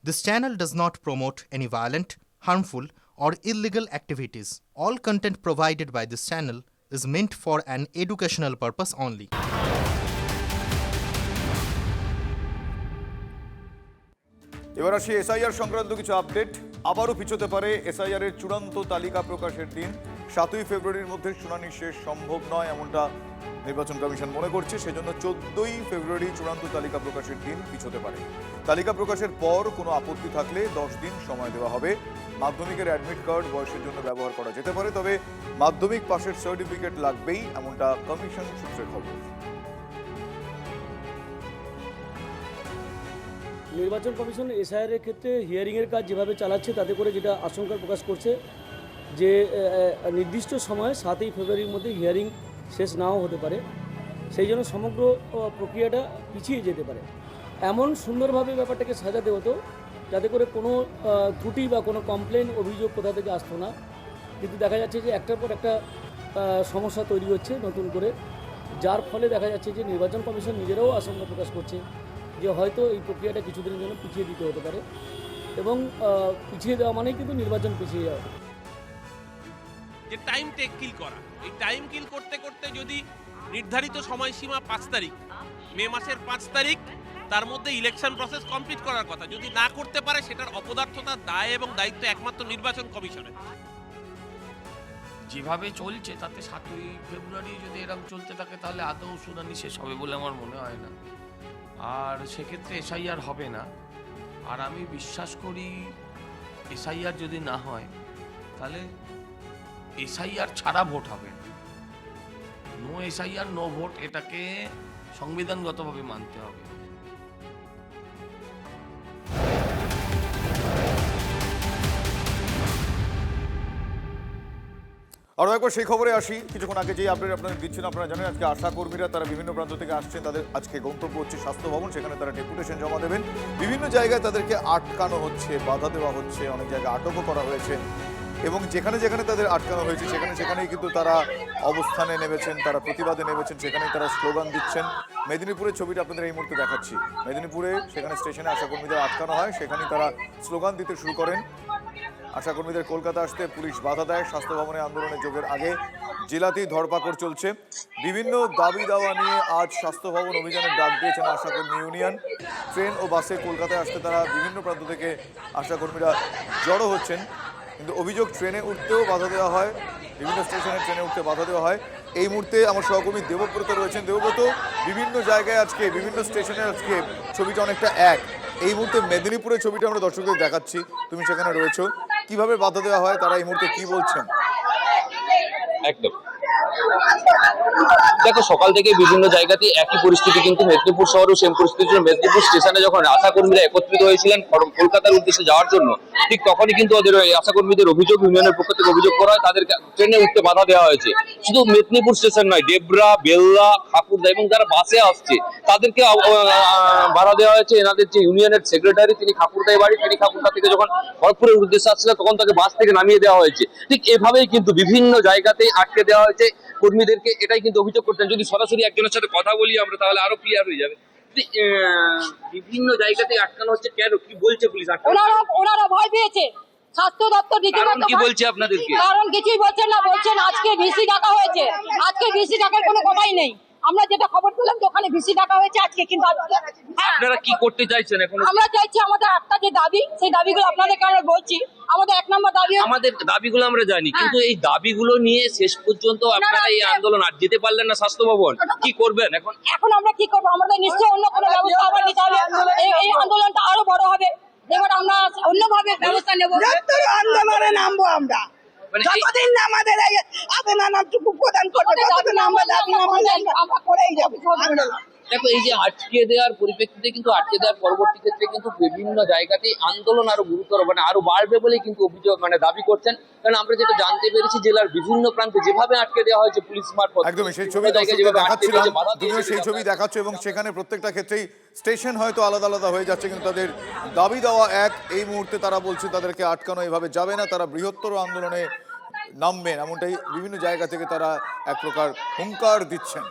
This channel does not promote any violent, harmful, or illegal activities. All content provided by this channel is meant for an educational purpose only. এবার আসি SIR সংক্রান্ত কিছু update. আবারও পিছোতে পারে SIR এর চূড়ান্ত তালিকা প্রকাশের দিন। 7ই ফেব্রুয়ারির মধ্যে শুনানি শেষ সম্ভব নয় এমনটা নির্বাচন কমিশন মনে করছে, সেজন্য 14ই ফেব্রুয়ারি চূড়ান্ত তালিকা প্রকাশের দিন পিছোতে পারে। তালিকা প্রকাশের পর কোনো আপত্তি থাকলে 10 দিন সময় দেওয়া হবে। মাধ্যমিকের অ্যাডমিট কার্ড বয়সের জন্য ব্যবহার করা যেতে পারে, তবে মাধ্যমিক পাশের সার্টিফিকেট লাগবেই, এমনটা কমিশন সূত্রে খবর। নির্বাচন কমিশন এসআইআর এর ক্ষেত্রে হিয়ারিংয়ের কাজ যেভাবে চালাচ্ছে তাতে করে যেটা আশঙ্কা প্রকাশ করছে যে নির্দিষ্ট সময়ে 7ই ফেব্রুয়ারির মধ্যে হিয়ারিং শেষ নাও হতে পারে, সেই জন্য সমগ্র প্রক্রিয়াটা পিছিয়ে যেতে পারে। এমন সুন্দরভাবে ব্যাপারটাকে সাজাতে হতো যাতে করে কোনো ত্রুটি বা কোনো কমপ্লেন অভিযোগ কোথা থেকে আসতো না, কিন্তু দেখা যাচ্ছে যে একটার পর একটা সমস্যা তৈরি হচ্ছে নতুন করে, যার ফলে দেখা যাচ্ছে যে নির্বাচন কমিশন নিজেরাও আশঙ্কা প্রকাশ করছে যে হয়তো এই প্রক্রিয়াটা কিছুদিনের জন্য পিছিয়ে দিতে হতে পারে, এবং পিছিয়ে দেওয়া মানেই কিন্তু নির্বাচন পিছিয়ে যাওয়া। যে টাইম কিল করা, এই টাইম কিল করতে করতে যদি নির্ধারিত সময়সীমা 5 তারিখ, মে মাসের 5 তারিখ, তার মধ্যে ইলেকশন প্রসেস কমপ্লিট করার কথা, যদি না করতে পারে সেটার অপদার্থতার দায় এবং দায়িত্ব একমাত্র নির্বাচন কমিশনের। যেভাবে চলছে তাতে 7ই ফেব্রুয়ারি যদি এরকম চলতে থাকে তাহলে আদৌ শুনানি শেষ হবে বলে আমার মনে হয় না, আর সেক্ষেত্রে এসআইআর হবে না। আর আমি বিশ্বাস করি এসআইআর যদি না হয় তাহলে এসআইআর ছাড়া ভোট হবে, নো এসআইআর নো ভোট, এটাকে সংবিধানগতভাবে মানতে হবে। আরও একবার সেই খবরে আসি। কিছুক্ষণ আগে যেই আপডেট আপনাদের দিচ্ছেন, আপনারা জানেন আজকে আশা কর্মীরা তারা বিভিন্ন প্রান্ত থেকে আসছেন, তাদের আজকে গন্তব্য হচ্ছে স্বাস্থ্য ভবন, সেখানে তারা ডেপুটেশন জমা দেবেন। বিভিন্ন জায়গায় তাদেরকে আটকানো হচ্ছে, বাধা দেওয়া হচ্ছে, অনেক জায়গায় আটকও করা হয়েছে, এবং যেখানে যেখানে তাদের আটকানো হয়েছে সেখানেই কিন্তু তারা অবস্থানে নেমেছেন, তারা প্রতিবাদে নেমেছেন, সেখানেই তারা স্লোগান দিচ্ছেন। মেদিনীপুরের ছবিটা আপনাদের এই মুহূর্তে দেখাচ্ছি। মেদিনীপুরে সেখানে স্টেশনে আশাকর্মীদের আটকানো হয়, সেখানেই তারা স্লোগান দিতে শুরু করেন। আশাকর্মীদের কলকাতা আসতে পুলিশ বাধা দেয়। স্বাস্থ্য ভবনে আন্দোলনের যোগের আগে জেলাতেই ধরপাকড় চলছে। বিভিন্ন দাবি দাওয়া নিয়ে আজ স্বাস্থ্য ভবন অভিযানের ডাক দিয়েছেন আশাকর্মী ইউনিয়ন। ট্রেন ও বাসে কলকাতায় আসতে তারা বিভিন্ন প্রান্ত থেকে আশাকর্মীরা জড়ো হচ্ছেন, কিন্তু অভিযোগ ট্রেনে উঠতেও বাধা দেওয়া হয়, বিভিন্ন স্টেশনে ট্রেনে উঠতে বাধা দেওয়া হয়। এই মুহূর্তে আমার সহকর্মী দেবব্রত রয়েছেন। দেবব্রত, বিভিন্ন জায়গায় আজকে বিভিন্ন স্টেশনে আজকে ছবিটা অনেকটা এক। এই মুহূর্তে মেদিনীপুরের ছবিটা আমরা দর্শকদের দেখাচ্ছি, তুমি সেখানে রয়েছো। কিভাবে বাধা দেওয়া হয়, তারা এই মুহূর্তে কি বলছেন? একদম, দেখো সকাল থেকে বিভিন্ন জায়গাতে একই পরিস্থিতি, কিন্তু মেদিনীপুর শহরেও সেম পরিস্থিতি ছিল। মেদিনীপুর স্টেশনে যখন আশাকর্মীরা একত্রিত হয়েছিলেন কলকাতার উদ্দেশ্যে যাওয়ার জন্য, ঠিক তখনই কিন্তু ওদের আশাকর্মীদের অভিযোগ, ইউনিয়নের পক্ষ থেকে অভিযোগ করা হয় তাদেরকে ট্রেনে উঠতে বাধা দেওয়া হয়েছে। শুধু মেদিনীপুর স্টেশন নয়, ডেবরা, বেল্লা, খাকুরদা এবং যারা বাসে আসছে তাদেরকে বাধা দেওয়া হয়েছে। এনাদের যে ইউনিয়নের সেক্রেটারি, তিনি খাকুরদায় বাড়ি, তিনি খাকুরদা থেকে যখন খড়গপুরের উদ্দেশ্যে আসছিলেন তখন তাকে বাস থেকে নামিয়ে দেওয়া হয়েছে। ঠিক এভাবেই কিন্তু বিভিন্ন জায়গাতেই আটকে দেওয়া হয়েছে কর্মীদেরকে, এটাই কিন্তু অভিযোগ করতেন। যদি সরাসরি একজনের সাথে কথা বলি আমরা তাহলে আরো ক্লিয়ার হয়ে যাবে। বিভিন্ন জায়গাতে আটকানো হচ্ছে কেন, কি বলছে পুলিশ? ওনারা ভয় পেয়েছে, স্বাস্থ্য দপ্তর রীতিমতো কি বলছে আপনাদেরকে? কারণ কিছুই বলছেন না, বলছেন আজকে ভিসি ডাকা হয়েছে। আজকে ভিসি ডাকার কোনো কথাই নেই। আমরা যেটা খবর পেলাম যে ওখানে ভিসি ডাকা হয়েছে আজকে, কিন্তু আপনারা কি করতে চাইছেন এখন? আমরা চাইছি আমাদের একটা যে দাবি, সেই দাবিগুলো আপনাদেরকে আমরা বলছি। আমাদের 1 নম্বর দাবি, আমাদের দাবিগুলো আমরা জানি, কিন্তু এই দাবিগুলো নিয়ে শেষ পর্যন্ত আপনারা এই আন্দোলন আর যেতে পারলেন না স্বাস্থ্য ভবন, কি করবেন এখন? এখন আমরা কি করবো? আমাদের নিশ্চয়ই অন্য কোনো ব্যবস্থা আবার নিতে হবে। এই আন্দোলনটা আরো বড় হবে, এবার আমরা অন্যভাবে ব্যবস্থা নেব। আন্দোলনে নামবো আমরা, যতদিন না আমাদের এই আবেদনটুকু প্রদান করবে ততদিন আমরা দাবি আমরা করেই যাবো। দেখো, এই যে আটকে দেওয়ার পরিপ্রেক্ষিতে কিন্তু আটকে দেওয়ার পরবর্তী ক্ষেত্রে কিন্তু বিভিন্ন জায়গাতেই আন্দোলন আরো গুরুতর আরো বাড়বে বলে কিন্তু অভিযোগ দাবি করছেন। কারণ আমরা যেটা জানতে পেরেছি জেলার বিভিন্ন প্রান্তে যেভাবে আটকে দেওয়া হয়েছে পুলিশ মারফত, একদমই সেই ছবি দেখাচ্ছিলাম, তুমিও সেই ছবি দেখাচ্ছ, এবং সেখানে প্রত্যেকটা ক্ষেত্রেই স্টেশন হয়তো আলাদা আলাদা হয়ে যাচ্ছে, কিন্তু তাদের দাবি দেওয়া এক। এই মুহূর্তে তারা বলছে তাদেরকে আটকানো এভাবে যাবে না, তারা বৃহত্তর আন্দোলনে নামবেন, এমনটাই বিভিন্ন জায়গা থেকে তারা এক প্রকার হুঙ্কার দিচ্ছেন।